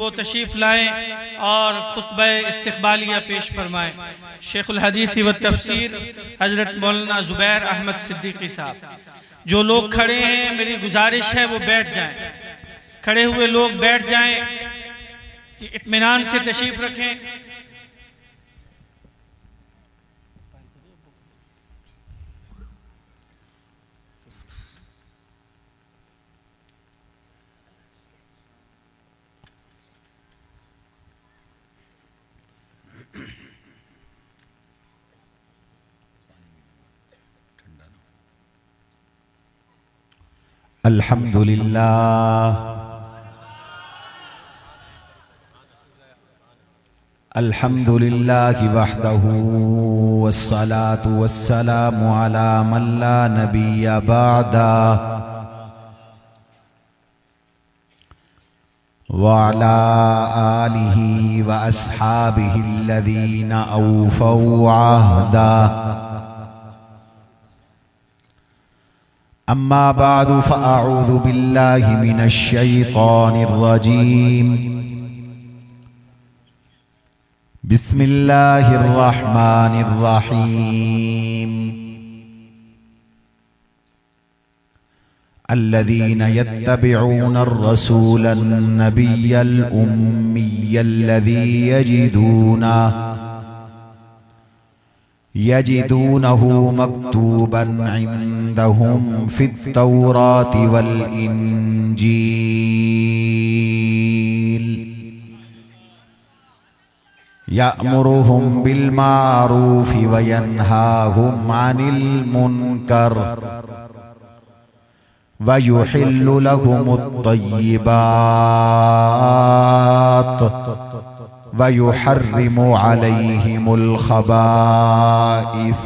وہ تشریف لائیں اور خطبہ استقبالیہ پیش فرمائیں۔ شیخ الحدیث و تفسیر حضرت مولانا زبیر احمد صدیقی صاحب۔ جو لوگ کھڑے ہیں میری گزارش ہے وہ بیٹھ جائیں، کھڑے ہوئے لوگ بیٹھ جائیں، اطمینان سے تشریف رکھیں۔ الحمد لله الحمد لله وحده والصلاة والسلام على من لا نبي بعده وعلى آله وأصحابه الذين أوفوا عهده أما بعد فأعوذ بالله من الشيطان الرجيم بسم الله الرحمن الرحيم الذين يتبعون الرسول النبي الأمي الذي يجدونه مكتوبا عندهم في التوراة والإنجيل يأمرهم بالمعروف وينهاهم عن المنكر ويحل لهم الطيبات ويحرم عليهم الخبائث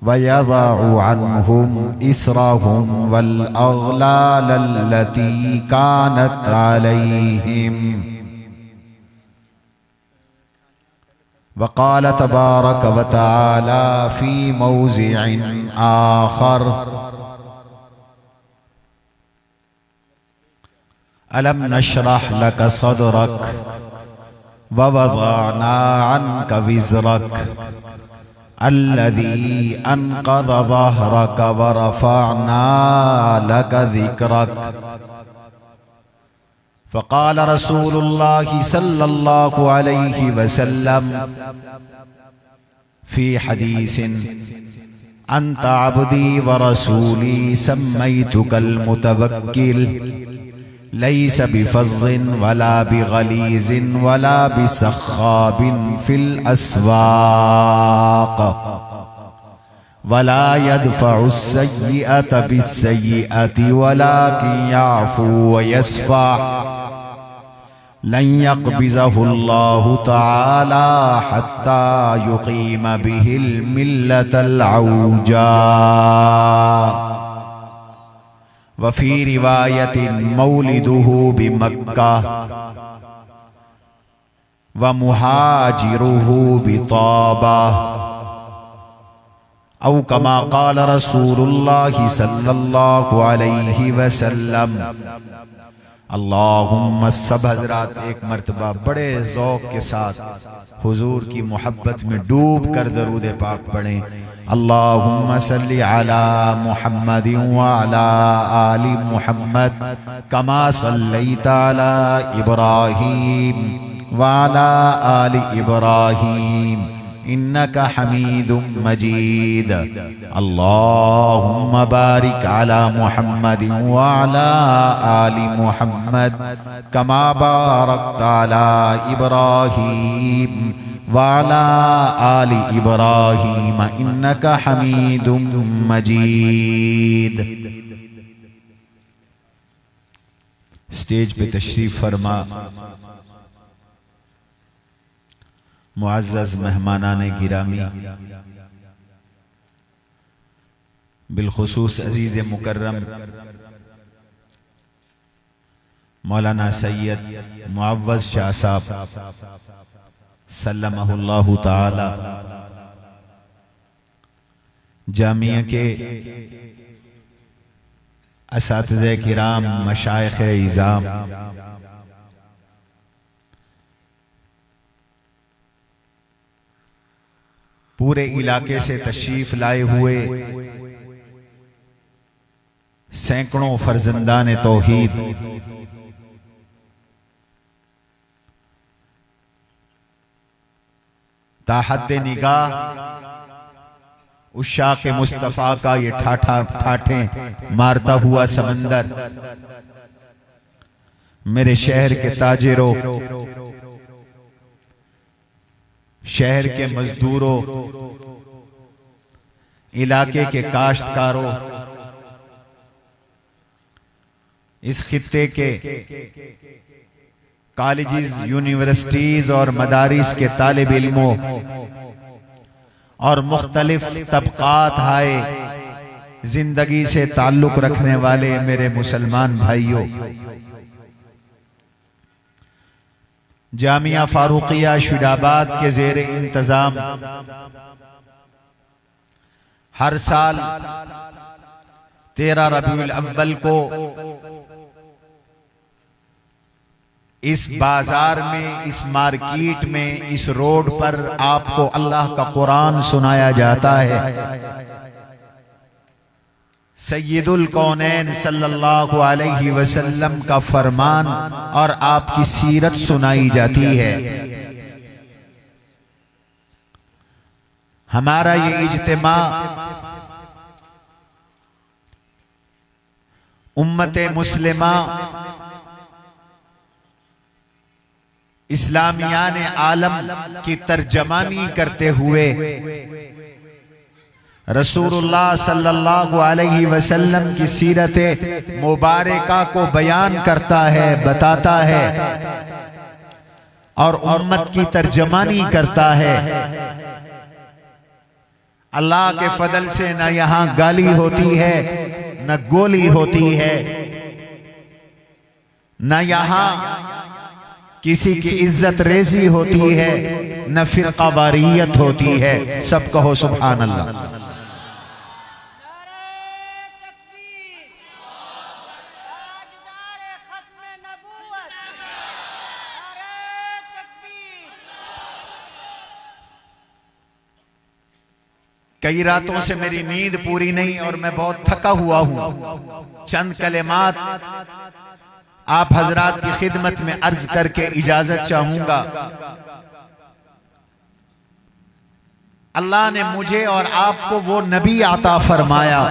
ويضع عنهم إسرهم والأغلال التي كانت عليهم وقال تبارك وتعالى في موضع آخر ألم نشرح لك صدرك ووضعنا عنك وزرك الذي أنقض ظهرك ورفعنا لك ذكرك فقال رسول الله صلى الله عليه وسلم في حديث أنت عبدي ورسولي سميتك المتوكل ليس بفظ ولا بغليظ ولا بسخاب في الأسواق ولا يدفع السيئة بالسيئة ولكن يعفو ويصفح لن يقبضه الله تعالى حتى يقيم به الملة العوجاء وفي رواية مولده بمكة ومهاجره بطابة أو كما قال رسول الله صلى الله عليه وسلم اللہم سب حضرات ایک مرتبہ بڑے ذوق کے ساتھ حضور کی محبت میں ڈوب کر درود پاک پڑھیں۔ اللہم صلی علی محمد وعلی آل محمد کما صلیت علی ابراہیم وعلی آل ابراہیم انک حمید مجید اللہم بارک علی محمد وعلی آل محمد کما بارکت علی ابراہیم وعلی آل ابراہیم انک حمید مجید۔ سٹیج پہ تشریف فرما معزز مہمانان گرامی، بالخصوص عزیز مکرم مولانا سید معوض شاہ صاحب سلمہ اللہ تعالی، جامعہ کے اساتذہ کرام، مشائخ اعظام، پورے علاقے سے تشریف لائے ہوئے سینکڑوں فرزندان توحید، تا حد نگاہ عشاق مصطفیٰ کا یہ ٹھاٹھیں مارتا ہوا سمندر، میرے شہر کے تاجروں، شہر کے مزدوروں، علاقے کے کاشتکاروں، اس خطے کے کالجز، یونیورسٹیز اور مدارس کے طالب علموں اور مختلف طبقات ہائے زندگی سے تعلق رکھنے والے میرے مسلمان بھائیوں، جامعہ فاروقیہ شجاباد کے زیر انتظام ہر سال 13 ربیع الاول کو اس بازار میں، اس مارکیٹ میں، اس روڈ پر آپ کو اللہ کا قرآن سنایا جاتا ہے۔ سید الکونین صلی اللہ علیہ وسلم کا فرمان اور آپ کی سیرت سنائی جاتی ہے۔ ہمارا یہ اجتماع امت مسلمہ اسلامیان عالم کی ترجمانی کرتے ہوئے رسول اللہ صلی اللہ علیہ وسلم کی سیرت مبارکہ کو بیان کرتا ہے، بتاتا ہے اور امت کی ترجمانی کرتا ہے۔ اللہ کے فضل سے نہ یہاں گالی ہوتی ہے، نہ گولی ہوتی ہے، نہ یہاں کسی کی عزت ریزی ہوتی ہے، نہ فرقہ واریت ہوتی ہے۔ سب کہو سبحان اللہ۔ کئی راتوں سے میری نیند پوری نہیں اور میں بہت تھکا ہوا ہوں۔ چند کلمات آپ حضرات کی خدمت میں عرض کر کے اجازت چاہوں گا۔ اللہ نے مجھے اور آپ کو وہ نبی عطا فرمایا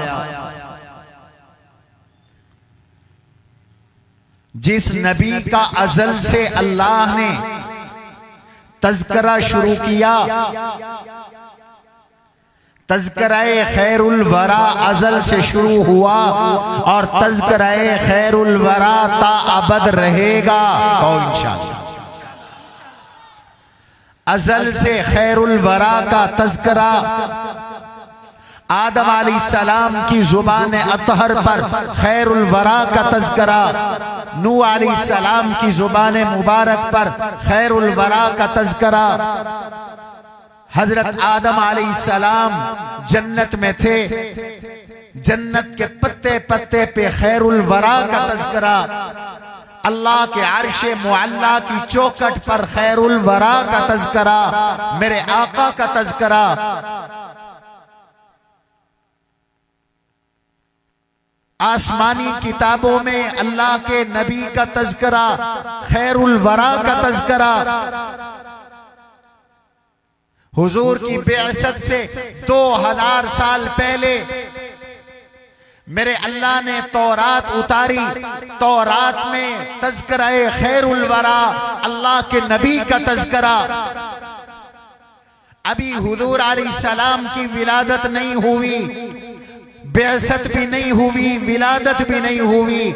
جس نبی کا ازل سے اللہ نے تذکرہ شروع کیا۔ تذکرہ خیر الورا ازل سے شروع ہوا اور تذکرہ خیر الورا تا ابد رہے گا۔ کہو انشاءاللہ۔ ازل سے خیر الورا کا تذکرہ آدم علیہ السلام کی زبان اطہر پر خیر الورا کا تذکرہ، نوح علیہ السلام کی زبان مبارک پر خیر الورا کا تذکرہ۔ حضرت آدم علیہ السلام جنت میں تھے، جنت کے پتے پتے پہ خیر الورا کا تذکرہ، اللہ کے عرش معلیٰ کی چوکٹ پر خیر الورا کا تذکرہ، میرے آقا کا تذکرہ۔ آسمانی کتابوں میں اللہ کے نبی کا تذکرہ، خیر الورا کا تذکرہ۔ حضور کی بعثت سے 2000 سال پہلے میرے اللہ نے تورات اتاری، تورات میں تذکرہ خیر الورا، اللہ کے نبی کا تذکرہ۔ ابھی حضور علیہ السلام کی ولادت نہیں ہوئی، بعثت بھی نہیں ہوئی، ولادت بھی نہیں ہوئی۔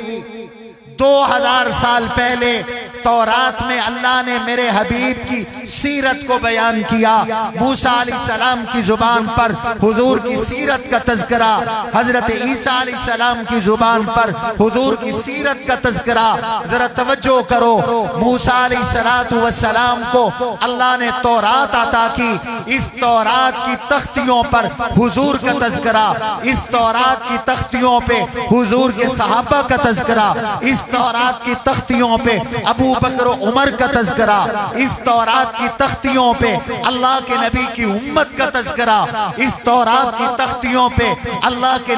2000 سال پہلے تورات میں اللہ نے میرے حبیب کی سیرت کو بیان کیا۔ موسیٰ علیہ السلام کی زبان پر حضور کی سیرت کا تذکرہ، حضرت عیسیٰ علیہ السلام کی زبان پر حضور کی سیرت کا تذکرہ۔ ذرا توجہ کرو، موسیٰ علیہ السلام کو اللہ نے تورات عطا کی، اس تورات کی تختیوں پر حضور کا تذکرہ، اس تورات کی تختیوں پہ حضور کے صحابہ کا تذکرہ، اس تورات کی تختیوں پہ ابو ابو بکر و عمر کا تذکرہ، اس تورات کی تختیوں پہ اللہ کے نبی کی امت کا تذکرہ، اس تورات کی تختیوں پہ اللہ کے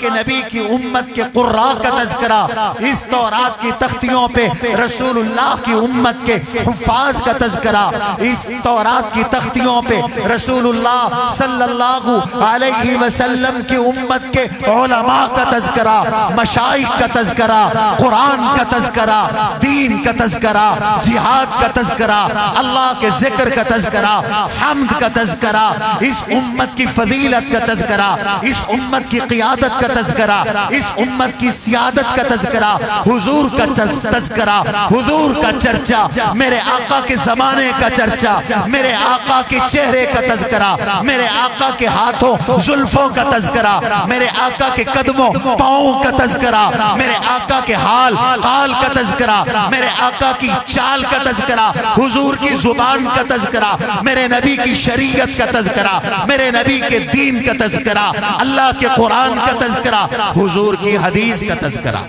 نبی کی امت کے قراء کا تذکرہ، اس تورات کی تختیوں پہ رسول اللہ کی امت کے حفاظ کا تذکرہ، اس تورات کی تختیوں پہ رسول اللہ صلی اللہ علیہ وسلم کی امت کے علماء کا تذکرہ، مشائخ کا تذکرہ، قرآن کا تذکرہ، دین کا تذکرہ، جہاد کا تذکرہ، اللہ کے ذکر کا تذکرہ، حمد کا تذکرہ، اس امت کی فضیلت کا تذکرہ، اس امت کی قیادت کا تذکرہ، اس امت کی سیادت کا تذکرہ، حضور کا تذکرہ، حضور کا چرچا، میرے آقا کے زمانے کا چرچا، میرے آقا کے چہرے کا تذکرہ، میرے آقا کے ہاتھوں زلفوں کا تذکرہ، میرے آقا کے قدموں پاؤں کا تذکرہ، میرے آقا کے حال قال کا تذکرہ، میرے آقا کی چال کا تذکرہ، حضور کی زبان کا تذکرہ، میرے نبی کی شریعت کا تذکرہ، میرے نبی کے دین کا تذکرہ، اللہ کے قرآن کا تذکرہ، حضور کی حدیث کا تذکرہ۔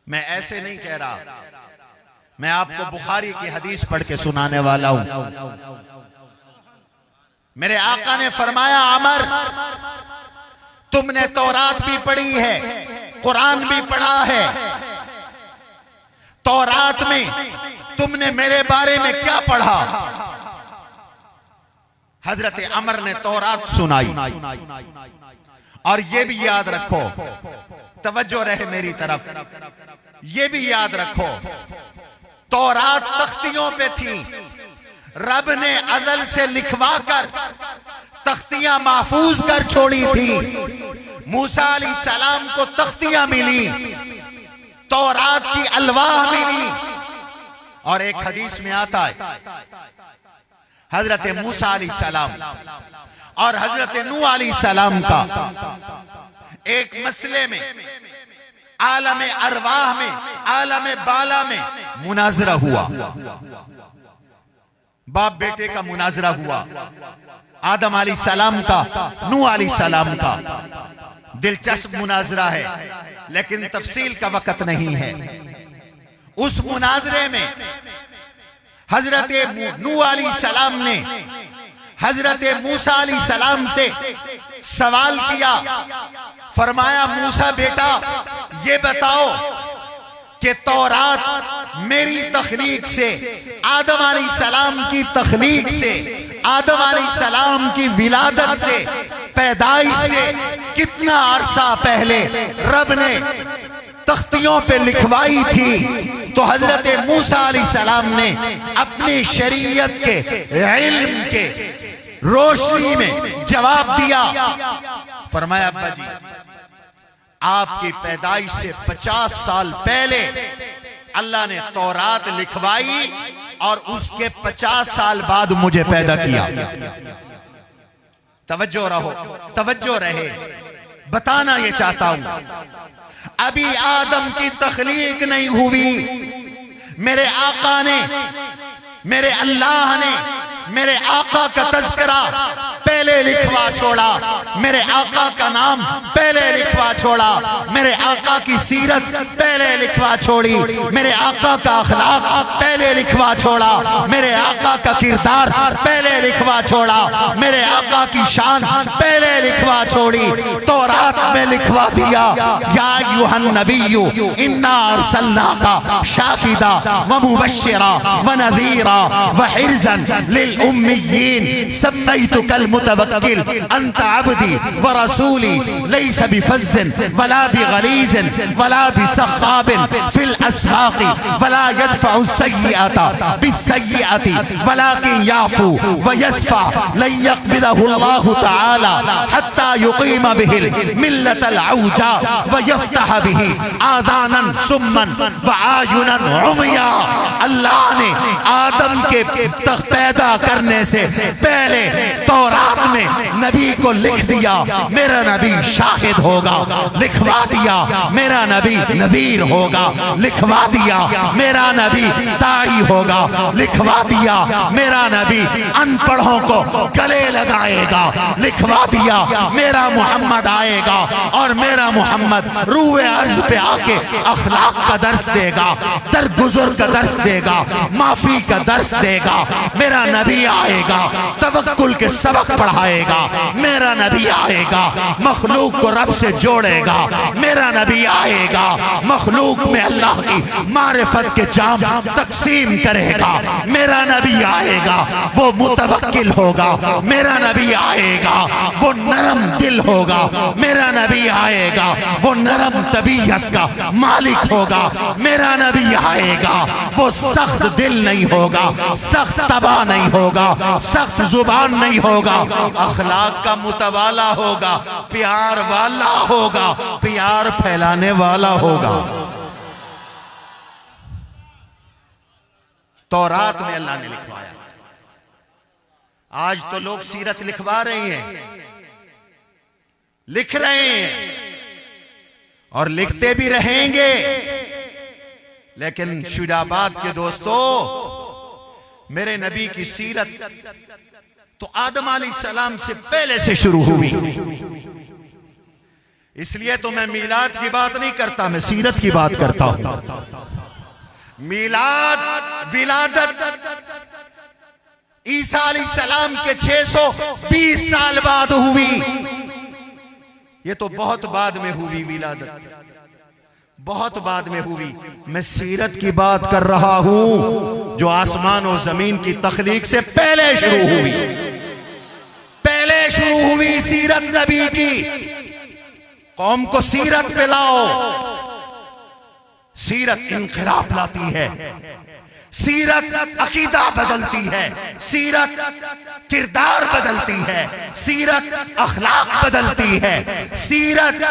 میں ایسے نہیں کہہ رہا، میں آپ کو بخاری کی حدیث پڑھ کے سنانے والا ہوں۔ میرے آقا نے فرمایا عمر، تم نے تورات بھی پڑھی ہے، قرآن بھی پڑھا ہے، تورات میں تم نے میرے بارے میں کیا پڑھا؟ حضرت عمر نے تورات سنائی، اور یہ بھی یاد رکھو، توجہ رہے میری طرف، یہ بھی یاد رکھو، تورات تختیوں پہ تھی، رب نے ازل سے لکھوا کر تختیاں محفوظ کر چھوڑی تھی۔ موسیٰ علیہ السلام کو تختیاں ملی، تورات کی الواح ملی، اور ایک حدیث میں آتا ہے حضرت موسیٰ علیہ السلام اور حضرت نوح علیہ السلام کا ایک مسئلے میں، عالم ارواح میں، عالم بالا میں مناظرہ ہوا، باپ بیٹے کا مناظرہ ہوا، آدم علیہ السلام کا، نوح علیہ السلام کا۔ دلچسپ مناظرہ ہے، لیکن تفصیل کا وقت نہیں ہے۔ اس مناظرے میں حضرت نوح علیہ السلام نے حضرت موسیٰ علیہ السلام سے سوال کیا، فرمایا موسیٰ بیٹا یہ بتاؤ کہ تورات میری تخلیق سے، آدم علیہ السلام کی تخلیق سے، آدم علیہ السلام کی ولادت سے، پیدائش سے کتنا عرصہ پہلے رب نے تختیوں پہ لکھوائی تھی؟ تو حضرت موسیٰ علیہ السلام نے اپنی شریعت کے علم کے روشنی میں جواب دیا، فرمایا ابا جی آپ کی پیدائش سے 50 سال پہلے اللہ نے تورات لکھوائی، اور اس کے 50 سال بعد مجھے پیدا کیا۔ توجہ رہو، توجہ رہے، بتانا یہ چاہتا ہوں، ابھی آدم کی تخلیق نہیں ہوئی، میرے آقا نے، میرے اللہ نے میرے آقا کا تذکرہ پہلے لکھوا چھوڑا، میرے آقا کا نام پہلے لکھوا چھوڑا، میرے آقا کی سیرت پہلے لکھوا چھوڑی، میرے آقا کا اخلاق پہلے لکھوا چھوڑا، میرے آقا کا کردار پہلے لکھوا چھوڑا، میرے آقا کی شان پہلے لکھوا چھوڑی، تورات میں لکھوا دیا، یا ایھا النبی انا ارسلناک شاہدا ومبشرا ونذیرا وحرزا للأميين سميتك المتوكل أنت عبدي ورسولي ليس بفز ولا بغليظ ولا بسخاب في الأسواق ولا يدفع السيئة بالسيئة ولكن يعفو ويصفح لن يقبضه الله تعالى حتى يقيم به الملة العوجاء ويفتح به آذانا سما وعينا عميا۔ اللہ نے آدم کے پیدا کرنے سے پہلے تورات تورات میں نبی کو لکھ دیا میرا نبی شاہد ہوگا، لکھوا دیا میرا نبی نذیر ہوگا، لکھوا دیا میرا نبی داعی ہوگا، لکھوا دیا میرا نبی ان پڑھوں کو گلے لگائے گا، لکھوا دیا میرا محمد آئے گا اور میرا محمد روح عرض پہ آ کے اخلاق کا درس دے گا، درگزر کا درس دے گا، معافی کا درس دے گا، میرا نبی آئے گا توکل کے سبق پڑھائے گا، میرا نبی آئے گا مخلوق کو رب سے جوڑے گا، میرا نبی آئے گا مخلوق میں اللہ کی معرفت کے جام تقسیم کرے گا، میرا نبی آئے گا وہ متوکل ہوگا، میرا نبی آئے گا وہ نرم دل ہوگا، میرا نبی آئے گا وہ نرم طبیعت کا مالک ہوگا، میرا نبی آئے گا وہ سخت دل نہیں ہوگا، سخت طبع نہیں ہوگا، سخت زبان نہیں ہوگا، اخلاق کا متوالا ہوگا، پیار والا ہوگا، پیار پھیلانے والا ہوگا۔ تورات میں اللہ نے لکھوایا، آج تو لوگ سیرت لکھوا رہے ہیں، لکھ رہے ہیں اور لکھتے بھی رہیں گے، لیکن شجاعت کے دوستو میرے نبی کی سیرت تو آدم علیہ السلام سے پہلے سے شروع ہوئی، اس لیے تو میں میلاد کی بات نہیں کرتا، میں سیرت کی بات کرتا ہوں۔ میلاد ولادت عیسیٰ علیہ السلام کے 620 سال بعد ہوئی، یہ تو بہت بعد میں ہوئی ولادت، بہت بعد میں ہوئی۔ میں سیرت کی بات کر رہا ہوں جو آسمان و زمین کی تخلیق سے پہلے شروع ہوئی، پہلے شروع ہوئی سیرت نبی کی۔ قوم کو سیرت پہ لاؤ، سیرت انقلاب لاتی ہے، سیرت عقیدہ بدلتی ہے، سیرت کردار بدلتی ہے، سیرت اخلاق بدلتی ہے، سیرت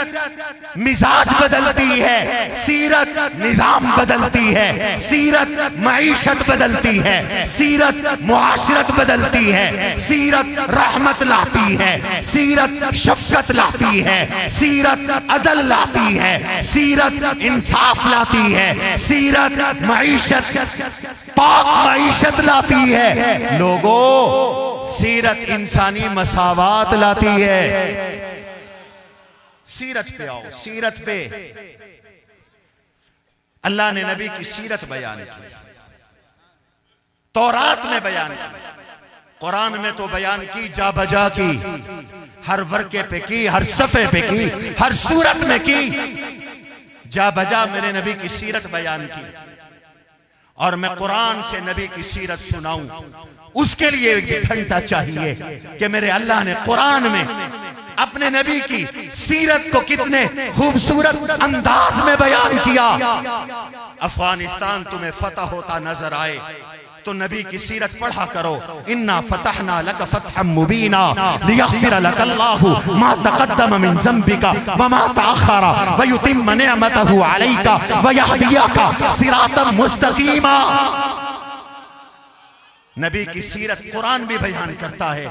مزاج بدلتی ہے، سیرت نظام بدلتی ہے، سیرت معیشت بدلتی ہے، سیرت معاشرت بدلتی ہے، سیرت رحمت لاتی ہے، سیرت شفقت لاتی ہے، سیرت عدل لاتی ہے، سیرت انصاف لاتی ہے، سیرت معیشت پاک معیشت لاتی ہے۔ لوگوں سیرت انسانی مساوات لاتی ہے۔ سیرت پہ آؤ، سیرت پہ اللہ نے نبی کی سیرت بیان کی، تورات میں بیان کی، قرآن میں تو بیان کی، جا بجا کی، ہر ورقے پہ کی، ہر صفحے پہ کی، ہر صورت میں کی، جا بجا میرے نبی کی سیرت بیان کی۔ اور میں قرآن سے نبی کی سیرت سناؤں، اس کے لیے ایک گھنٹہ چاہیے کہ میرے اللہ نے قرآن میں اپنے نبی کی سیرت کو کتنے خوبصورت انداز میں بیان کیا۔ افغانستان تمہیں فتح ہوتا نظر آئے تو نبی کی سیرت پڑھا کرو، اِنَّا فَتَحْنَا لَكَ فَتْحًا مُبِينًا لِيَغْفِرَ لَكَ اللَّهُ مَا تَقَدَّمَ مِن ذَنبِكَ وَمَا تَأَخَّرَ وَيُتِمَّ نِعْمَتَهُ عَلَيْكَ وَيَهْدِيَكَ صِرَاطًا مُسْتَقِيمًا۔ نبی کی سیرت قرآن بھی بیان کرتا ہے۔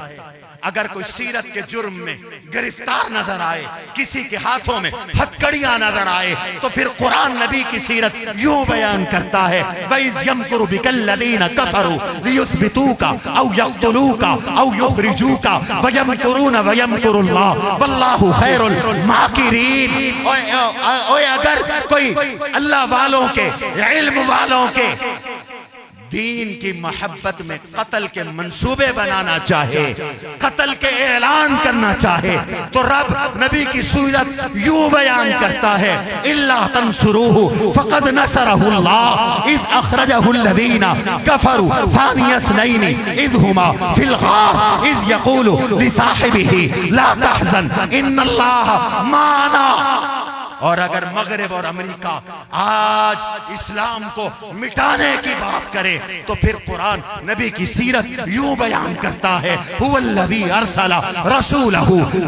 اگر کوئی سیرت کے جرم میں گرفتار نظر آئے، کسی کے ہاتھوں میں ہتھکڑیاں نظر آئے، تو پھر قرآن نبی کی سیرت یوں بیان کرتا ہے، وَإِذْ يَمْكُرُ بِكَ الَّذِينَ كَفَرُوا لِيُثْبِتُوكَ أَوْ يَقْتُلُوكَ أَوْ يُخْرِجُوكَ وَيَمْكُرُونَ وَيَمْكُرُ اللَّهُ وَاللَّهُ خَيْرُ الْمَاكِرِينَ۔ اور اگر کوئی اللہ والوں کے، علم والوں کے دین کی محبت میں قتل کے منصوبے بنانا چاہے، قتل کے اعلان کرنا چاہے، تو رب نبی کی سورت یوں بیان کرتا ہے، إِلَّا تَنْصُرُوهُ فَقَدْ نَصَرَهُ اللَّهُ إِذْ أَخْرَجَهُ الَّذِينَ كَفَرُوا ثَانِيَ اثْنَيْنِ إِذْ هُمَا فِي الْغَارِ إِذْ يَقُولُ لِصَاحِبِهِ لَا تَحْزَنْ إِنَّ اللَّهَ مَعَنَا۔ اور اگر مغرب اور امریکہ آج اسلام کو مٹانے کی بات کرے تو پھر قرآن نبی کی سیرت یوں بیان کرتا ہے، هو الذی ارسل رسولہ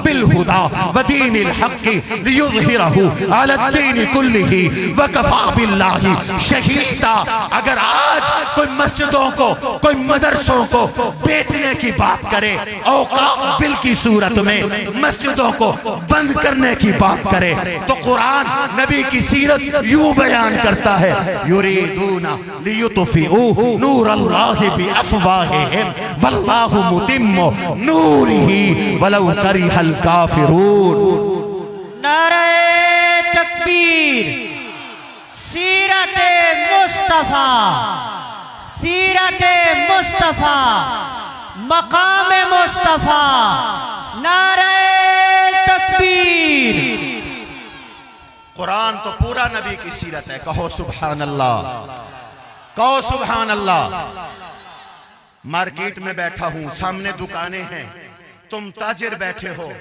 بالہدی ودین الحق لیظہرہ علی الدین کلہ وکفی باللہ شہیدا۔ اگر آج کوئی کوئی مسجدوں کو کوئی مدرسوں کو بیچنے کی بات کرے، اوقاف بل کی صورت میں مسجدوں کو بند کرنے کی بات کرے، تو قرآن نبی کی سیرت یوں بیان کرتا ہے یریدون لیطفئوا نور اللہ بافواہہم واللہ متم نورہ ولو کرہ الکافرون۔ نعرہ تکبیر، سیرت مصطفیٰ، سیرت مصطفیٰ، مقام مصطفیٰ، نعرہ تکبیر۔ قرآن تو پورا نبی کی سیرت ہے، کہو سبحان اللہ، کہو سبحان اللہ۔ مارکیٹ میں بیٹھا ہوں، سامنے دکانیں ہیں، تم تاجر بیٹھے ہو،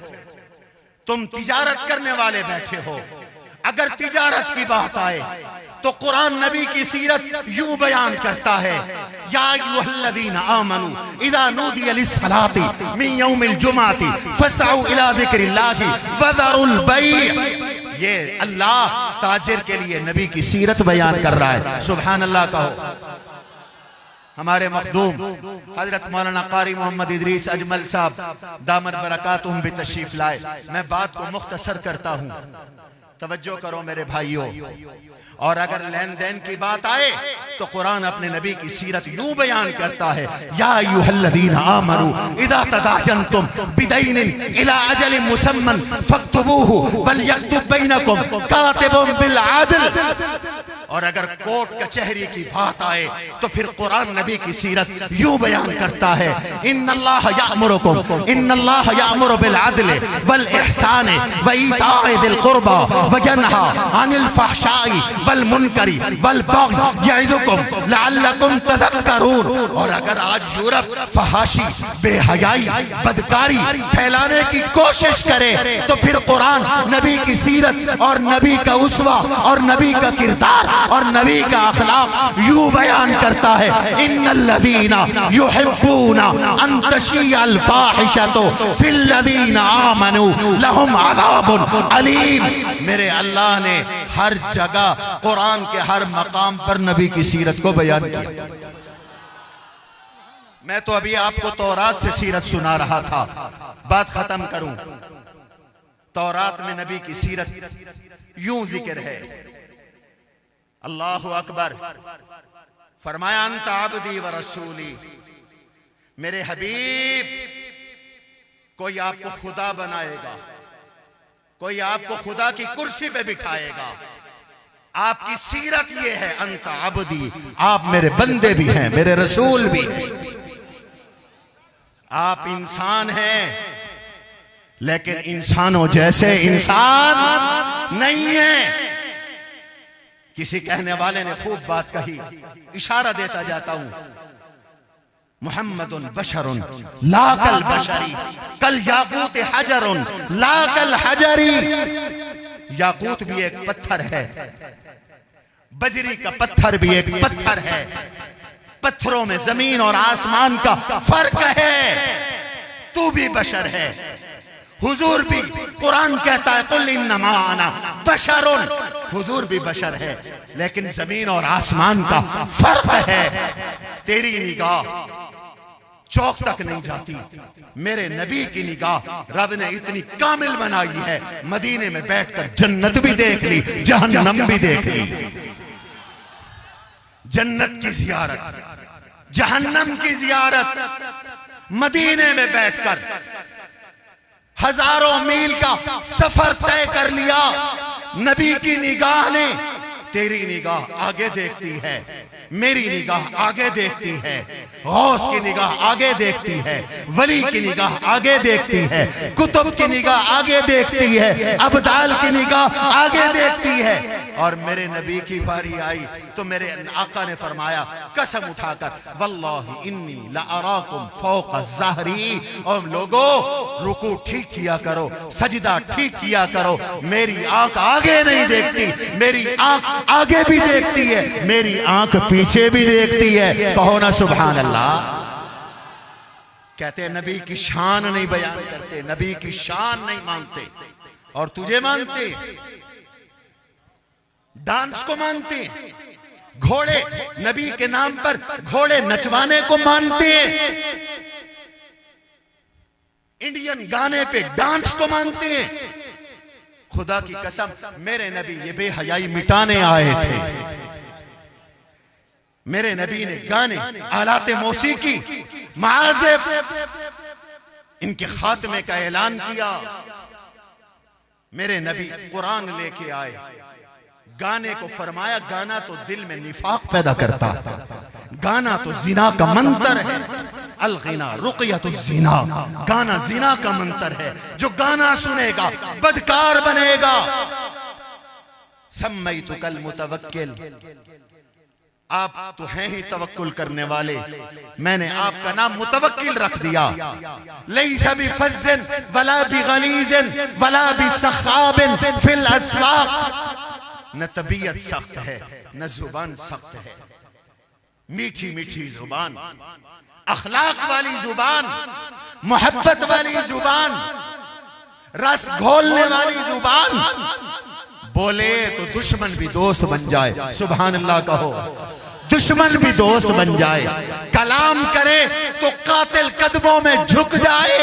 تم تجارت کرنے والے بیٹھے ہو، اگر تجارت کی بات آئے تو قرآن نبی کی سیرت یوں بیان کرتا ہے یا ایھا الذین آمنوا اذا نودی للصلاۃ من یوم الجمعۃ فاسعوا الی ذکر اللہ وذروا البیع۔ یہ اللہ تاجر کے لیے نبی کی سیرت بیان کر رہا ہے، سبحان اللہ کہو۔ ہمارے مخدوم حضرت مولانا قاری محمد ادریس اجمل صاحب دامت برکاتہم بھی تشریف لائے، میں بات کو مختصر کرتا ہوں، توجہ کرو میرے بھائیوں۔ اور اگر لین دین کی بات آئے تو قرآن اپنے نبی کی سیرت یوں بیان کرتا ہے یا ایھا الذین آمنوا اذا تداینتم بدین الی اجل مسمى فاکتبوہ ولیکتب بینکم کاتب بالعدل۔ اور اگر کورٹ کچہری کی بات آئے تو پھر قرآن نبی کی سیرت یوں بیان کرتا ہے ان اللہ یأمر بالعدل والاحسان وایتاء ذی القربى وینہی عن الفحشاء والمنکر والبغی یعظکم لعلکم تذکرون۔ اور اگر آج یورپ فحاشی، بے حیائی، بدکاری پھیلانے کی کوشش کرے تو پھر قرآن نبی کی سیرت اور نبی کا اسوہ اور نبی کا کردار اور نبی کا اخلاق یوں بیان کرتا ہے ان الذین یحبون ان تشیع الفاحشۃ فی الذین آمنوا لہم عذاب علیم۔ میرے اللہ نے ہر جگہ قرآن کے ہر مقام پر نبی کی سیرت کو بیان کیا۔ میں تو ابھی آپ کو تورات سے سیرت سنا رہا تھا، بات ختم کروں۔ تورات میں نبی کی سیرت یوں ذکر ہے، اللہ اکبر، فرمایا انت عبدی و رسولی، میرے حبیب، کوئی آپ کو خدا بنائے گا، کوئی آپ کو خدا کی کرسی پہ بٹھائے گا، آپ کی سیرت یہ ہے انت عبدی، آپ میرے بندے بھی ہیں، میرے رسول بھی، آپ انسان ہیں لیکن انسانوں جیسے انسان نہیں ہیں۔ کسی کہنے والے نے خوب بات کہی، اشارہ دیتا جاتا ہوں، محمد بشر لا کالبشری کل یاقوت حجر لا کالحجری۔ یاقوت بھی ایک پتھر ہے، بجری کا پتھر بھی ایک پتھر ہے، پتھروں میں زمین اور آسمان کا فرق ہے، تو بھی بشر ہے۔ حضور بھی، قرآن کہتا ہے قل انما انا بشر، حضور بھی بشر ہے لیکن زمین اور آسمان کا فرق ہے۔ تیری نگاہ چوک تک نہیں جاتی، میرے نبی کی نگاہ رب نے اتنی کامل بنائی ہے، مدینے میں بیٹھ کر جنت بھی دیکھ لی، جہنم بھی دیکھ لی۔ جنت کی زیارت، جہنم کی زیارت، مدینے میں بیٹھ کر ہزاروں میل کا سفر طے کر لیا۔ نبی کی نگاہ نے، تیری نگاہ آگے دیکھتی ہے، میری نگاہ آگے دیکھتی ہے، غوث کی نگاہ آگے دیکھتی ہے، ولی کی نگاہ آگے دیکھتی ہے، کتب کی نگاہ آگے دیکھتی ہے، ابدال کی نگاہ آگے دیکھتی ہے۔ اور میرے نبی کی باری آئی تو میرے آقا نے فرمایا قسم اٹھا کر واللہ انی لأراکم فوق الظہری، اور لوگو رکوع ٹھیک کیا کرو، سجدہ ٹھیک کیا کرو، میری آنکھ آگے نہیں دیکھتی، میری آنکھ آگے بھی دیکھتی ہے، میری آنکھ پیچھے بھی دیکھتی ہے، کہو نا سبحان اللہ۔ کہتے ہیں نبی کی شان نہیں بیان کرتے، نبی کی شان نہیں مانتے، اور تجھے مانتے، ڈانس کو مانتے، گھوڑے نبی کے نام پر گھوڑے نچوانے کو مانتے ہیں، انڈین گانے پہ ڈانس کو مانتے ہیں۔ خدا کی قسم میرے نبی یہ بے حیائی مٹانے آئے تھے۔ میرے نبی نے گانے، آلات موسیقی، معازف، ان کے خاتمے کا اعلان کیا۔ میرے نبی قرآن لے کے آئے، گانے کو فرمایا گانا تو دل میں نفاق پیدا کرتا، گانا تو زنا کا منتر ہے، الغنا رقیت الزنا، گانا زنا کا منتر ہے، جو گانا سنے گا بدکار بنے گا۔ سمیتک المتوکل، آپ تو ہیں ہی توکل کرنے والے، میں نے آپ کا نام متوکل رکھ دیا۔ لیس بفظ ولا بغلیظ ولا بسخاب فی الاسواق، نہ طبیعت سخت ہے نہ زبان سخت ہے، میٹھی میٹھی زبان، اخلاق والی زبان، محبت والی زبان، رس گھولنے والی زبان، بولے تو دشمن بھی دوست بن جائے، سبحان اللہ کہو، دشمن بھی دوست بن جائے، کلام کرے تو قاتل قدموں میں جھک جائے۔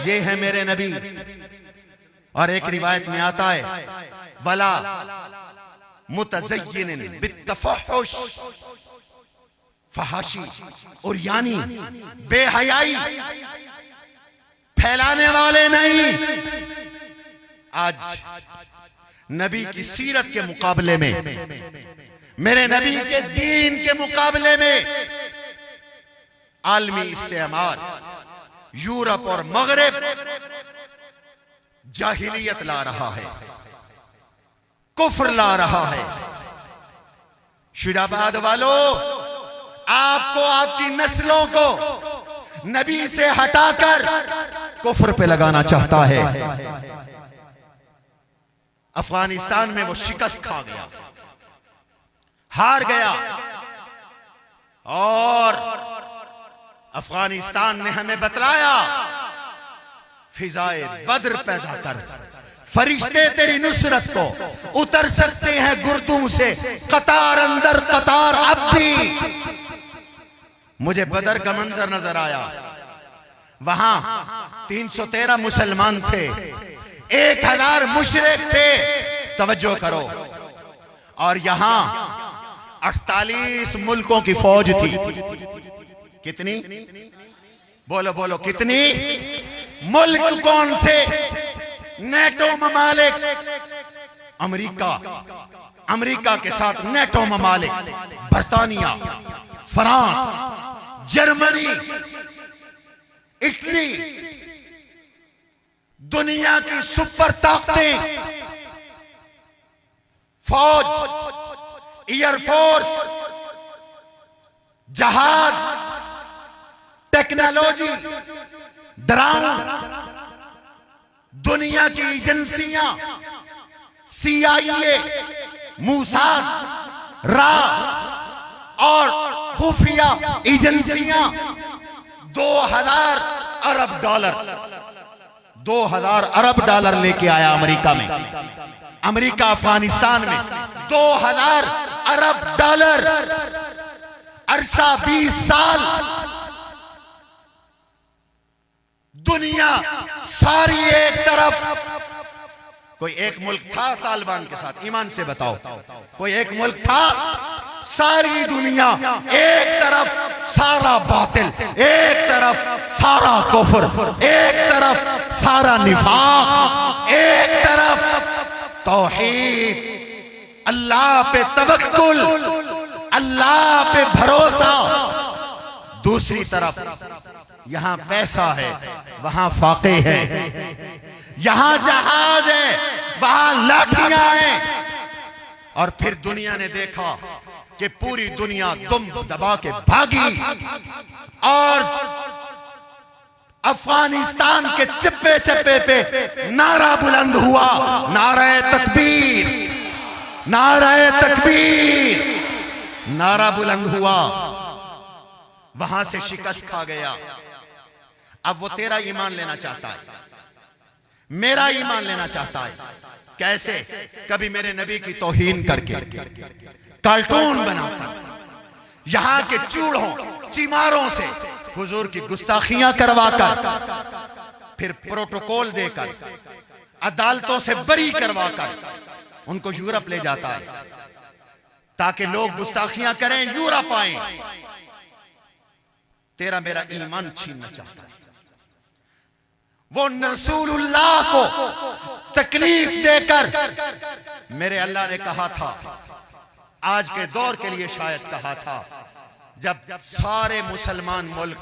یہ ہے میرے نبی۔ اور ایک روایت میں آتا ہے وَلَا مُتَزَيِّنٍ بِالتَّفَحُّشِ، فحاشی اور یعنی بے حیائی پھیلانے والے نہیں۔ آج نبی کی سیرت کے مقابلے میں، میرے نبی کے دین کے مقابلے میں، عالمی استعمار یورپ اور مغرب جاہلیت لا رہا ہے، کفر لا رہا ہے۔ شیرآباد والو، آپ کو، آپ کی نسلوں کو نبی سے ہٹا کر کفر پہ لگانا چاہتا ہے۔ افغانستان میں وہ شکست کھا گیا، ہار گیا، اور افغانستان نے ہمیں بتلایا فضائے بدر پیدا کر، فرشتے تیری نصرت کو اتر سکتے ہیں گردوں سے، قطار اندر قطار اب بھی۔ مجھے بدر کا منظر نظر آیا، وہاں 313 مسلمان تھے، 1000 مشرک تھے، توجہ کرو، اور یہاں 48 ملکوں کی فوج تھی۔ کتنی؟ بولو بولو کتنی؟ ملک کون سے؟ نیٹو ممالک، امریکہ کے ساتھ نیٹو ممالک، برطانیہ، فرانس، جرمنی، اٹلی، دنیا کی سپر طاقتیں، فوج، ایئر فورس، جہاز، ٹیکنالوجی، ڈرون، دنیا کی ایجنسیاں، CIA، موساد، را اور خفیہ ایجنسیاں، 2000 ارب ڈالر لے کے آیا امریکہ میں، امریکہ افغانستان میں 2000 ارب ڈالر، عرصہ 20 سال، دنیا ساری ایک طرف۔ کوئی ایک ملک تھا طالبان کے ساتھ؟ ایمان سے بتاؤ، کوئی ایک ملک تھا؟ ساری دنیا ایک طرف سارا باطل، ایک طرف سارا کفر، ایک طرف سارا نفاق، ایک طرف توحید، اللہ پہ توکل، اللہ پہ بھروسہ، دوسری طرف یہاں پیسہ ہے، وہاں فاقے ہیں، یہاں جہاز ہے، وہاں لاٹھیاں ہیں۔ اور پھر دنیا نے دیکھا کہ پوری دنیا دم دبا کے بھاگی، اور افغانستان کے چپے چپے پہ نعرہ بلند ہوا، نعرہ تکبیر، نعرہ تکبیر، نعرہ بلند ہوا، وہاں سے شکست کھا گیا۔ اب وہ تیرا ایمان لینا چاہتا ہے، میرا ایمان لینا چاہتا ہے۔ کیسے؟ کبھی میرے نبی کی توہین کر کے، کارٹون بنا کر، یہاں کے چوڑوں چیماروں سے حضور کی گستاخیاں کروا کر، پھر پروٹوکول دے کر، عدالتوں سے بری کروا کر ان کو یورپ لے جاتا ہے تاکہ لوگ گستاخیاں کریں، یورپ آئیں. تیرا میرا ایمان چھیننا چاہتا ہے. وہ رسول اللہ کو تکلیف دے کر میرے اللہ نے کہا تھا، آج کے دور کے لیے شاید کہا تھا، جب سارے مسلمان ملک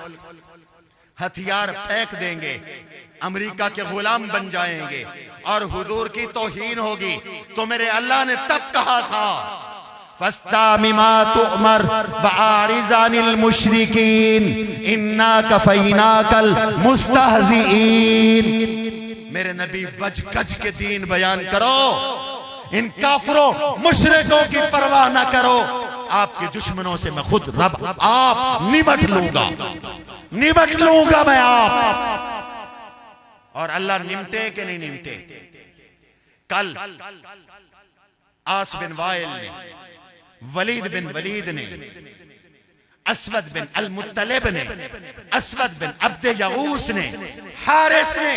ہتھیار پھینک دیں گے، امریکہ کے غلام بن جائیں گے اور حضور کی توہین ہوگی، تو میرے اللہ نے تب کہا تھا فَاسْتَعْ مِمَا تُؤْمَرْ وَأَعْرِضْ عَنِ الْمُشْرِكِينَ إِنَّا كَفَيْنَاكَ الْمُسْتَهْزِئِينَ. میرے نبی وج گج کے دین بیان کرو، ان کافروں مشرکوں کی پرواہ نہ کرو، آپ کے دشمنوں سے میں خود رب آپ نمٹ لوں گا میں آپ. اور اللہ نمٹے کہ نہیں نمٹے؟ کل آس بن وائل نے، ولید بن ولید نے، اسود بن المطلب نے، اسود بن عبد یغوث نے، حارث نے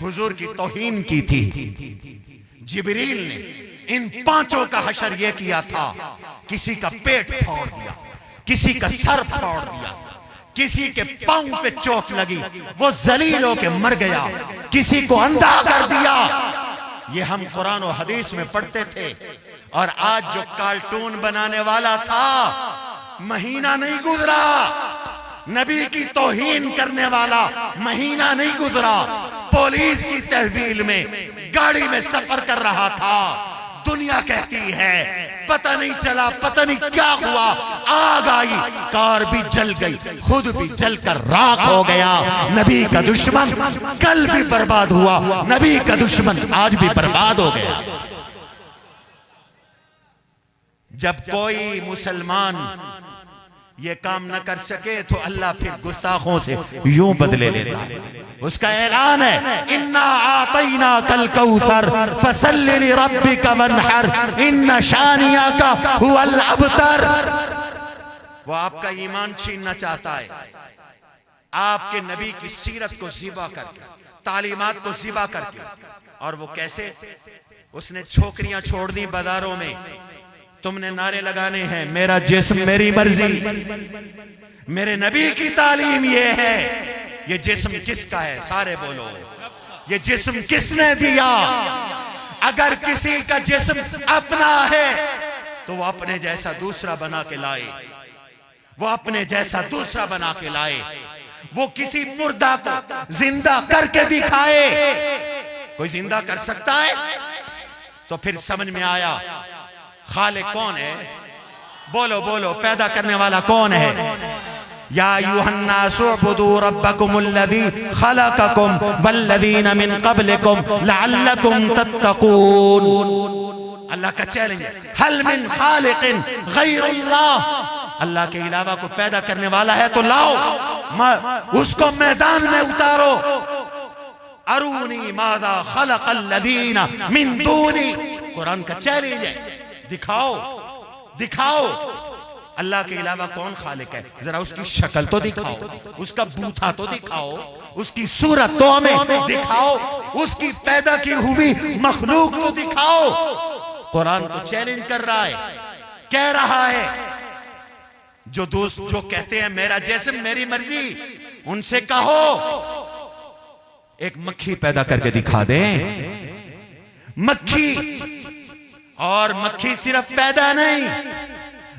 حضور کی توہین کی تھی. جبریل نے ان پانچوں کا حشر یہ کیا تھا، کسی کا پیٹ پھوڑ دیا، کسی کا سر پھوڑ دیا، کسی کے پاؤں پہ چوٹ لگی وہ ذلیل ہو کے مر گیا، کسی کو اندھا کر دیا. یہ ہم قرآن و حدیث میں پڑھتے تھے. اور آج جو کارٹون بنانے والا تھا، مہینہ نہیں گزرا نبی کی توہین کرنے والا مہینہ نہیں گزرا، پولیس کی تحویل میں گاڑی میں سفر کر رہا تھا، دنیا کہتی ہے پتہ نہیں چلا، پتہ نہیں کیا ہوا، آگ آئی، کار بھی جل گئی، خود بھی جل کر راکھ ہو گیا. نبی کا دشمن کل بھی برباد ہوا، نبی کا دشمن آج بھی برباد ہو گیا. جب کوئی مسلمان یہ کام نہ کر سکے تو اللہ پھر گستاخوں سے یوں بدلے لیتا ہے. اس کا اعلان ہے اِنَّا آتَيْنَاكَ الْكَوْثَرَ فَصَلِّ لِرَبِّكَ وَانْحَرْ إِنَّ شَانِئَكَ هُوَ الْأَبْتَرُ. وہ آپ کا ایمان چھیننا چاہتا ہے، آپ کے نبی کی سیرت کو ذبح کر کے، تعلیمات کو ذبح کر کے. اور وہ کیسے؟ اس نے چھوکریاں چھوڑ دی بازاروں میں. تم نے نعرے لگانے ہیں میرا جسم میری مرضی. میرے نبی کی تعلیم یہ ہے. یہ جسم کس کا ہے؟ سارے بولو. یہ جسم کس نے دیا؟ اگر کسی کا جسم اپنا ہے تو وہ اپنے جیسا دوسرا بنا کے لائے، وہ اپنے جیسا دوسرا بنا کے لائے. وہ کسی مردہ کو زندہ کر کے دکھائے. کوئی زندہ کر سکتا ہے؟ تو پھر سمجھ میں آیا خالق کون ہے. بولو بولو، پیدا کرنے والا کون ہے؟ یا ایھا الناس اعبدوا ربکم الذی خلقکم والذین من قبلکم لعلکم تتقون. اللہ کا چیلنج ہے، هل من خالق غیر اللہ. اللہ کے علاوہ کو پیدا کرنے والا ہے تو لاؤ، اس کو میدان میں اتارو. ارونی ماذا خلق الذین من دونی. قرآن کا چیلنج ہے، دکھاؤ اللہ کے علاوہ کون خالق ہے. ذرا اس کی شکل تو دکھاؤ، اس کا بوتھا تو دکھاؤ، اس کی صورت تو ہمیں دکھاؤ، اس کی پیدا کی ہوئی مخلوق تو دکھاؤ. قرآن کو چیلنج کر رہا ہے، کہہ رہا ہے جو کہتے ہیں میرا جسم میری مرضی، ان سے کہو ایک مکھی پیدا کر کے دکھا دیں. مکھی، اور مکھی صرف پیدا نہیں،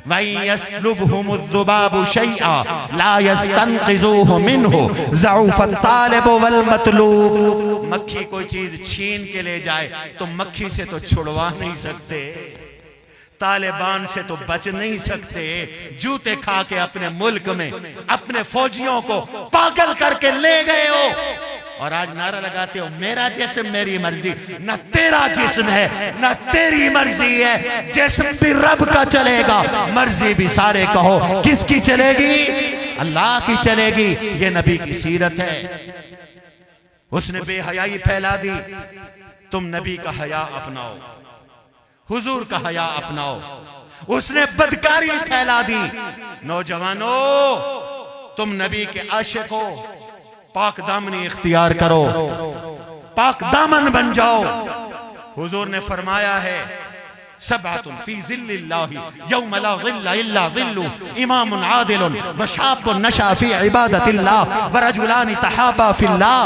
وَإِن يَسْلُبْهُمُ الذُّبَابُ شَيْئًا لَا يَسْتَنْقِذُوهُ مِنْهُ ضَعُفَ الطَّالِبُ وَالْمَطْلُوبُ. مکھی کوئی چیز چھین کے لے جائے تو مکھی سے تو چھڑوا نہیں سکتے، طالبان سے تو بچ نہیں سکتے. جوتے کھا کے اپنے ملک میں اپنے فوجیوں کو پاگل کر کے لے گئے ہو، اور آج نعرہ لگاتے ہو میرا جسم میری مرضی. نہ تیرا جسم ہے نہ تیری مرضی ہے. جسم بھی رب کا چلے گا، مرضی بھی سارے کہو کس کی چلے گی؟ اللہ کی چلے گی. یہ نبی کی سیرت ہے. اس نے بے حیائی پھیلا دی. تم نبی کا حیا اپناؤ، حضور کا حیا اپناؤ. اس نے بدکاری پھیلا دی۔ نوجوانوں، تم نبی کے عاشق ہو، پاک دامنی اختیار کرو، پاک دامن بن جاؤ۔ حضور نے فرمایا ہے سبعۃ فی ظل اللہ یوم لا ظل الا ظل امام عادل وشاب نشأ فی عبادت اللہ ورجلان تحابا فی اللہ۔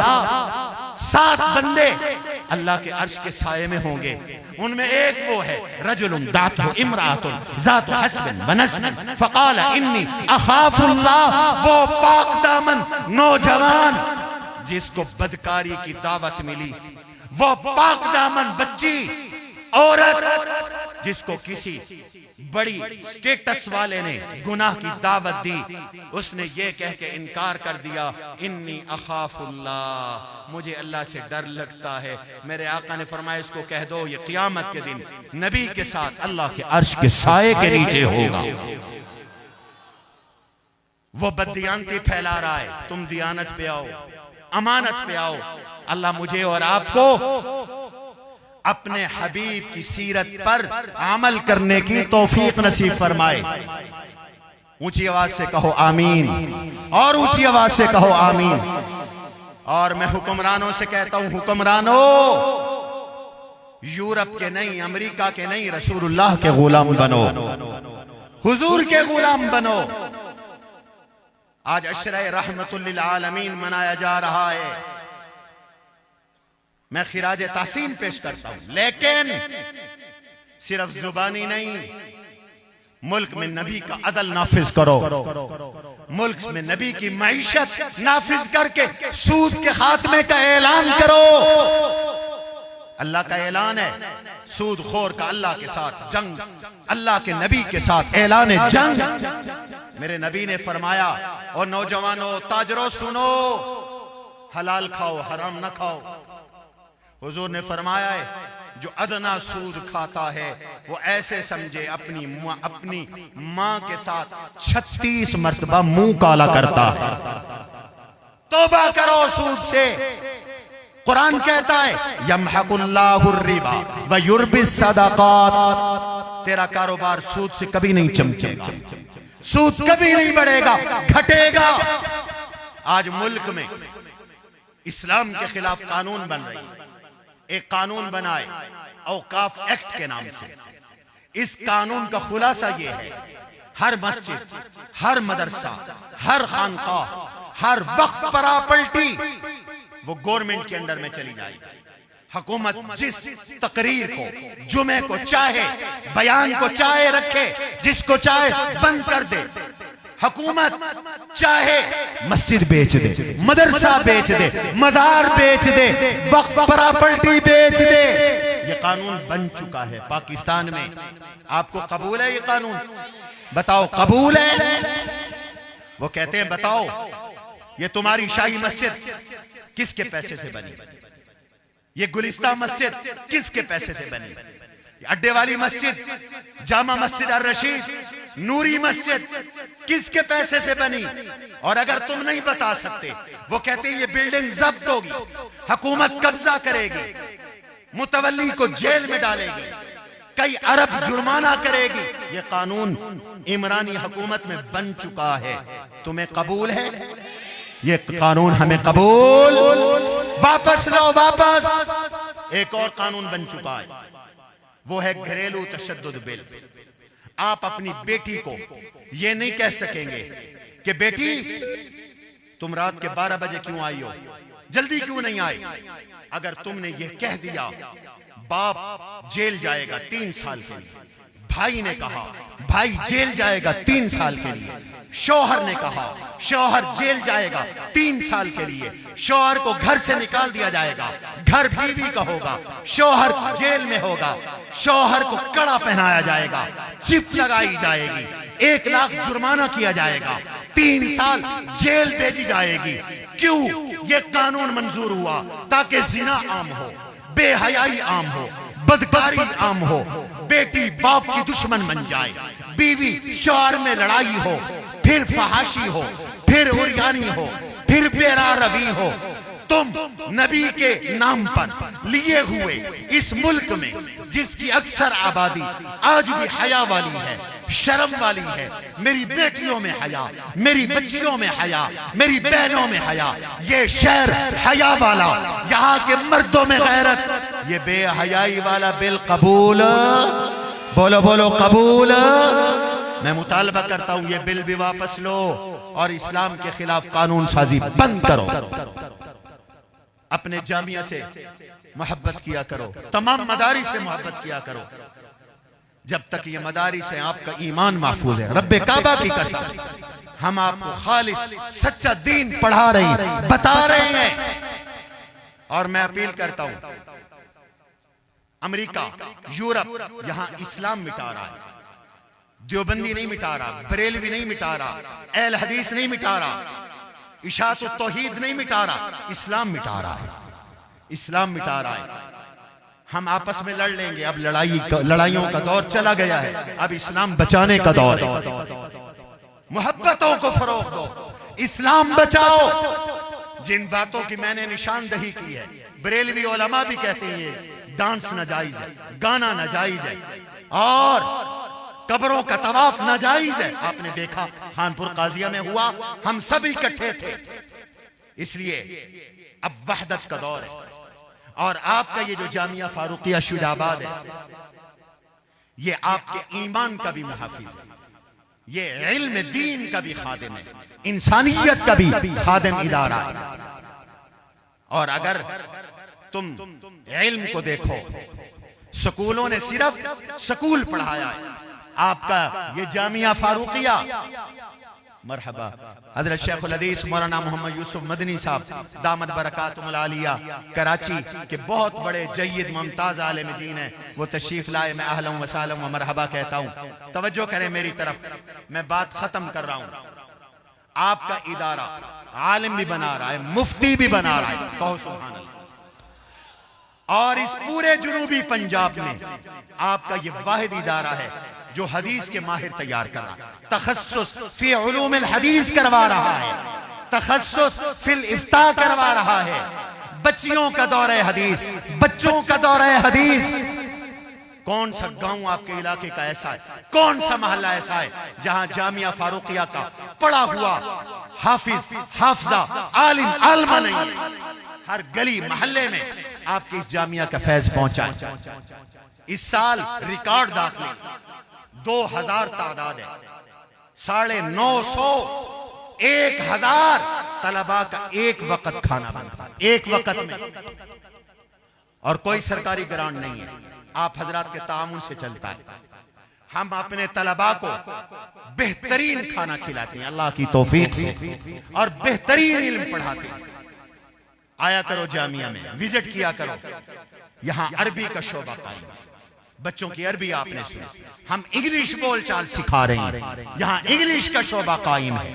7 بندے اللہ کے عرش کے سائے میں ہوں گے، ان میں ایک وہ ہے رجل دعتہ امرأۃ ذات حسب ونسب فقال انی اخاف اللہ، وہ پاک دامن نوجوان جس کو بدکاری کی دعوت ملی، وہ پاک دامن بچی عورت جس کو کسی بڑی سٹیٹس والے نے گناہ کی دعوت دی، اس نے یہ کہہ کے انکار کر دیا انی اخاف اللہ، مجھے اللہ سے ڈر لگتا ہے۔ میرے آقا نے فرمایا اس کو کہہ دو یہ قیامت کے دن نبی کے ساتھ اللہ کے عرش کے سائے کے نیچے ہوگا۔ وہ بددیانتی پھیلا رہا ہے، تم دیانت پہ آؤ، امانت پہ آؤ۔ اللہ مجھے اور آپ کو اپنے حبیب کی سیرت پر عمل کرنے کی توفیق نصیب فرمائے۔ اونچی آواز سے کہو آمین، اور اونچی آواز سے کہو آمین۔ اور میں حکمرانوں سے کہتا ہوں، حکمرانوں یورپ کے نہیں، امریکہ کے نہیں، رسول اللہ کے غلام بنو، حضور کے غلام بنو۔ آج عشرہ رحمت للعالمین منایا جا رہا ہے، میں خراج تحسین پیش کرتا ہوں، لیکن صرف زبانی نہیں، ملک میں نبی کا عدل نافذ کرو، ملک میں نبی کی معیشت نافذ کر کے سود کے خاتمے کا اعلان کرو۔ اللہ کا اعلان ہے، سود خور کا اللہ کے ساتھ جنگ، اللہ کے نبی کے ساتھ اعلان جنگ۔ میرے نبی نے فرمایا، اور نوجوانوں تاجروں سنو، حلال کھاؤ حرام نہ کھاؤ۔ حضور نے فرمایا ہے جو ادنا سود کھاتا ہے وہ ایسے سمجھے اپنی ماں کے ساتھ 36 مرتبہ منہ کالا کرتا ہے۔ توبہ کرو سود سے۔ قرآن کہتا ہے یمحق اللہ الربا ویربی الصدقات، تیرا کاروبار سود سے کبھی نہیں چمکے گا، سود کبھی نہیں بڑھے گا، گھٹے گا۔ آج ملک میں اسلام کے خلاف قانون بن رہی ہے، ایک قانون بنائے اوقاف ایکٹ کے نام سے۔ اس قانون کا خلاصہ یہ ہے، ہر مسجد، ہر مدرسہ، ہر خانقاہ، ہر وقف پراپرٹی وہ گورنمنٹ کے انڈر میں چلی جائے گی۔ حکومت جس تقریر کو، جمعے کو چاہے، بیان کو چاہے رکھے، جس کو چاہے بند کر دے۔ حکومت چاہے مسجد بیچ دے، مدرسہ بیچ دے، مدار بیچ دے، وقف پراپرٹی بیچ دے۔ یہ قانون بن چکا ہے پاکستان میں۔ آپ کو قبول ہے یہ قانون؟ بتاؤ قبول ہے؟ وہ کہتے ہیں بتاؤ یہ تمہاری شاہی مسجد کس کے پیسے سے بنی؟ یہ گلستہ مسجد کس کے پیسے سے بنی؟ اڈے والی مسجد، جامع مسجد الرشید، نوری مسجد کس کے پیسے سے بنی؟ اور اگر تم نہیں بتا سکتے، وہ کہتے ہیں یہ بلڈنگ ضبط ہوگی، حکومت قبضہ کرے گی، متولی کو جیل میں ڈالے گی، کئی ارب جرمانہ کرے گی۔ یہ قانون عمرانی حکومت میں بن چکا ہے، تمہیں قبول ہے؟ یہ قانون ہمیں قبول؟ واپس لو واپس۔ ایک اور قانون بن چکا ہے، وہ ہے گھریلو تشدد بل۔ آپ اپنی بیٹی کو یہ نہیں کہہ سکیں گے کہ بیٹی تم رات کے 12 بجے کیوں آئی ہو، جلدی کیوں نہیں آئی۔ اگر تم نے یہ کہہ دیا، باپ جیل جائے گا 3 سال کے لیے، بھائی نے کہا بھائی جیل جائے گا 3 سال کے لیے، شوہر نے کہا شوہر جیل جائے گا 3 سال کے لیے، شوہر کو گھر سے نکال دیا جائے گا، گھر بیوی کا ہوگا، شوہر جیل میں ہوگا، شوہر کو کڑا پہنایا جائے گا، چپ لگائی جائے گی، 1 لاکھ جرمانہ کیا جائے گا، 3 سال جیل بھیجی جائے گی۔ کیوں؟ یہ قانون منظور ہوا تاکہ زنا عام ہو، بے حیائی عام ہو، بدکاری عام ہو، بیٹی باپ کی دشمن بن جائے، بیوی شوہر میں لڑائی ہو، پھر فحاشی ہو، پھر عریانی ہو، پھر بے روی ہو۔ تم نبی کے نام پر لیے ہوئے اس ملک میں جس کی اکثر آبادی آج بھی حیا والی ہے، شرم والی ہے، میری بیٹیوں میں حیا، میری بچیوں میں حیا، میری بہنوں میں حیا، یہ شہر حیا والا، یہاں کے مردوں میں غیرت، یہ بے حیائی والا بل قبول، بولو بولو قبول۔ میں مطالبہ کرتا ہوں یہ بل بھی واپس لو اور اسلام کے خلاف قانون سازی بند کرو۔ اپنے جامعہ سے محبت کیا کرو، تمام مدارس سے محبت کیا کرو، جب تک یہ مدارس ہیں آپ کا ایمان محفوظ ہے۔ رب کعبہ کی قسم ہم آپ کو خالص سچا دین پڑھا رہے ہیں، بتا رہے ہیں، اور میں اپیل کرتا ہوں امریکہ، یورپ یہاں اسلام مٹا رہا ہے، دیوبندی نہیں مٹا رہا، بریلوی نہیں مٹا رہا، اہل حدیث نہیں مٹا رہا، اشاعت التوحید نہیں مٹا رہا، اسلام مٹا رہا ہے، اسلام مٹا رہا ہے۔ ہم آپس میں لڑ لیں گے، اب لڑائیوں کا دور چلا گیا ہے، اب اسلام بچانے کا دور ہے۔ محبتوں کو فروغ دو، اسلام بچاؤ۔ جن باتوں کی میں نے نشاندہی کی ہے، بریلوی علماء بھی کہتے ہیں ڈانس ناجائز ہے، گانا ناجائز ہے، اور قبروں کا طواف ناجائز ہے۔ آپ نے دیکھا خانپور قاضیہ میں ہوا، ہم سب اکٹھے تھے۔ اس لیے اب وحدت کا دور ہے، اور آپ کا یہ جو جامعہ فاروقیہ شجاع آباد ہے، یہ آپ کے ایمان کا بھی محافظ ہے، یہ علم دین کا بھی خادم ہے، انسانیت کا بھی خادم ادارہ ہے۔ اور اگر تم علم کو دیکھو، سکولوں نے صرف سکول پڑھایا ہے، آپ کا یہ جامعہ فاروقیہ، مرحبا حضرت شیخ الحدیث مولانا محمد یوسف مدنی صاحب دامت برکاتہم العالیہ کراچی کے بہت بڑے جید ممتاز عالم دین ہیں، وہ تشریف لائے، میں اہلا و سہلا و مرحبا کہتا ہوں۔ توجہ کریں میری طرف، میں بات ختم کر رہا ہوں۔ آپ کا ادارہ عالم بھی بنا رہا ہے، مفتی بھی بنا رہا ہے، کہو سبحان اللہ۔ اور اس پورے جنوبی پنجاب میں آپ کا یہ واحد ادارہ ہے جو حدیث کے ماہر تیار کر رہا ہے، تخصص فی علوم الحدیث کروا رہا ہے، تخصص فی الافتاء کروا رہا ہے، بچیوں کا دورہ حدیث، بچوں کا دورہ حدیث۔ کون سا گاؤں آپ کے علاقے کا ایسا ہے، کون سا محلہ ایسا ہے جہاں جامعہ فاروقیہ کا پڑھا ہوا حافظ، حافظہ، عالم، عالمہ نہیں؟ ہر گلی محلے میں آپ کے اس جامعہ کا فیض پہنچا ہے۔ اس سال ریکارڈ داخلے 2000 تعداد ہے، 950 1000 طلباء کا ایک وقت کھانا بنتا ہے، ایک وقت میں، اور کوئی سرکاری گرانٹ نہیں ہے، آپ حضرات کے تعاون سے چلتا ہے۔ ہم اپنے طلباء کو بہترین کھانا کھلاتے ہیں اللہ کی توفیق سے، اور بہترین علم پڑھاتے ہیں۔ آیا کرو جامعہ میں، وزٹ کیا کرو، یہاں عربی کا شعبہ قائم ہے، بچوں کی عربی آپ نے سنی، ہم انگلیش بول چال سکھا رہے ہیں، یہاں انگلیش کا شعبہ قائم ہے،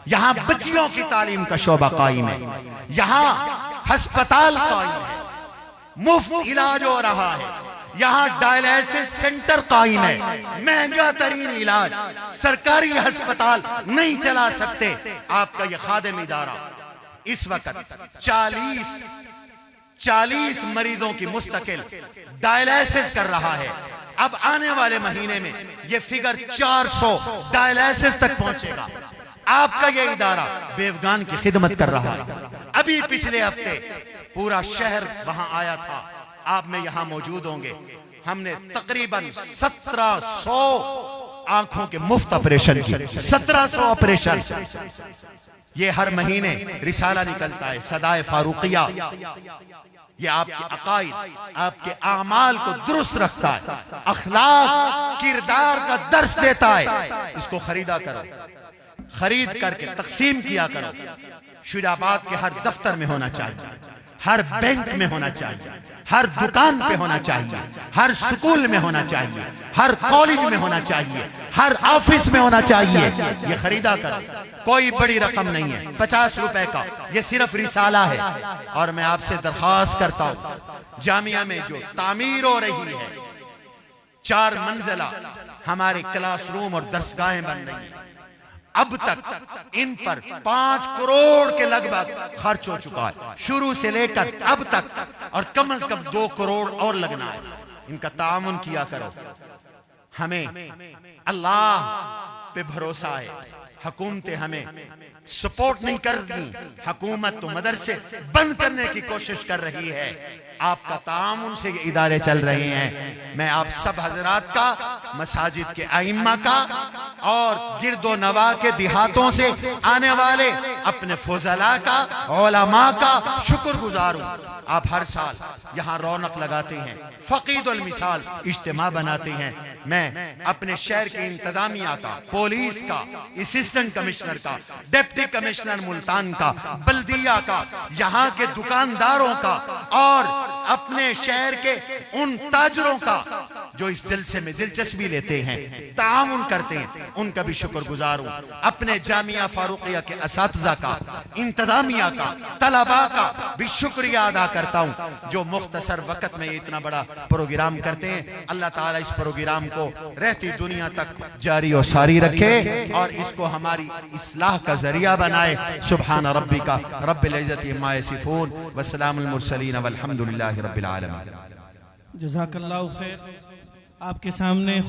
یہاں بچیوں کی تعلیم کا شعبہ قائم ہے، یہاں ہسپتال قائم ہے، مفت علاج ہو رہا ہے، یہاں ڈائلیسس سینٹر قائم ہے، مہنگا ترین علاج، سرکاری ہسپتال نہیں چلا سکتے۔ آپ کا یہ خادم ادارہ اس وقت 40 مریضوں کی مستقل ڈائلیسس کر رہا ہے۔ اب آنے والے مہینے میں یہ فگر 400 ڈائلیسس تک پہنچے گا۔ آپ کا یہ ادارہ بیوگان کی خدمت کر رہا ہے۔ ابھی پچھلے ہفتے پورا شہر وہاں آیا تھا، آپ میں یہاں موجود ہوں گے۔ ہم نے تقریباً 1700 آنکھوں کے مفت آپریشن کی، 1700 آپریشن۔ یہ ہر مہینے رسالہ نکلتا ہے، صدائے فاروقیہ، یہ آپ کے عقائد، آپ کے اعمال کو درست رکھتا ہے، اخلاق، کردار کا درس دیتا ہے۔ اس کو خریدا کرو، خرید کر کے تقسیم کیا کرو۔ شجاع آباد کے ہر دفتر میں ہونا چاہیے، ہر بینک میں ہونا چاہیے، ہر دکان پہ ہونا چاہیے، ہر سکول میں ہونا چاہیے، ہر کالج میں ہونا چاہیے، ہر آفس میں ہونا چاہیے۔ یہ خریدا کرو، کوئی بڑی رقم نہیں ہے، 50 روپے کا، یہ صرف رسالہ ہے۔ اور میں آپ سے درخواست کرتا ہوں، جامعہ میں جو تعمیر ہو رہی ہے، 4 منزلہ ہمارے کلاس روم اور درسگاہیں بن رہی ہیں، اب تک ان پر 5 کروڑ کے لگ بھگ خرچ ہو چکا ہے، شروع سے لے کر اب تک، اور کم از کم 2 کروڑ اور لگنا ہے۔ ان کا تعاون کیا کرو۔ ہمیں اللہ پہ بھروسہ ہے، حکومتیں ہمیں سپورٹ نہیں کر رہی، حکومت تو مدرسے بند کرنے کی کوشش کر رہی ہے، آپ کا تعاون سے یہ ادارے چل رہے ہیں۔ میں آپ سب حضرات کا، مساجد کے ائمہ کا اور گرد و نواح کے دیہاتوں سے آنے والے اپنے فضلاء کا، علماء کا شکر گزار ہوں۔ آپ ہر سال یہاں رونق لگاتے ہیں، فقید المثال اجتماع بناتے ہیں۔ میں اپنے شہر کے انتظامیہ کا، پولیس کا، اسسٹنٹ کمشنر کا، ڈپٹی کمشنر ملتان کا، بلدیہ کا، یہاں کے دکانداروں کا اور اپنے شہر کے ان تاجروں کا جو اس جلسے میں دلچسپی لیتے ہیں، تعاون کرتے ہیں، ان کا بھی شکر گزار ہوں۔ اپنے جامعہ فاروقیہ کے اساتذہ کا، انتظامیہ کا، طلباء کا بھی شکریہ ادا کرتا ہوں جو مختصر وقت میں اتنا بڑا پروگرام کرتے ہیں۔ اللہ تعالیٰ اس پروگرام کو رہتی دنیا تک جاری و ساری رکھے اور اس کو ہماری اصلاح کا ذریعہ بنائے۔ سبحان ربک رب العزت عما یصفون وسلام المرسلین والحمد للہ رب العالمین۔ جزاک اللہ خیر۔ آپ کے سامنے